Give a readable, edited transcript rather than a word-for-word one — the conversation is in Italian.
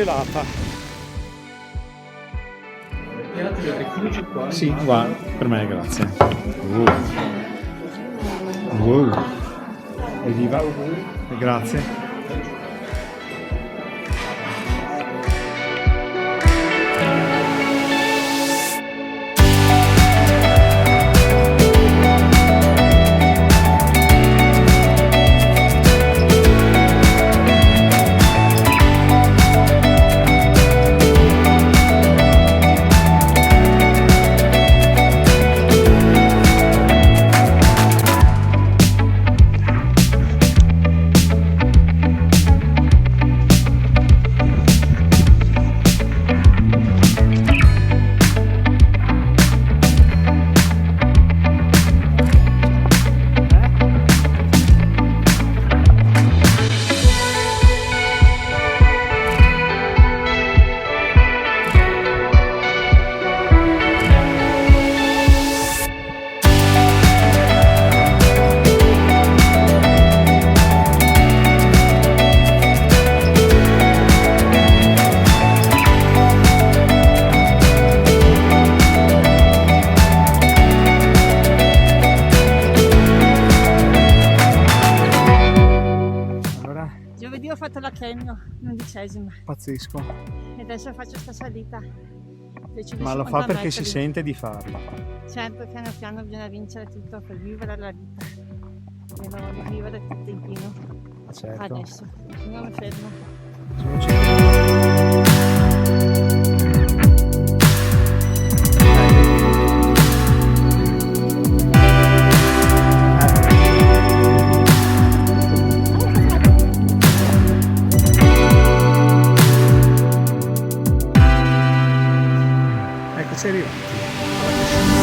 gelata. Sì, va, per me grazie. Wow. Evviva. Grazie. Giovedì ho fatto la Crenio, 11ª, Pazzesco. e adesso faccio sta salita. Ma lo fa perché si sente di farlo. Certo, piano piano bisogna vincere tutto per vivere la vita. Devo vivere tutto in pieno. Certo. Adesso, non mi fermo. Ecco, sei arrivato.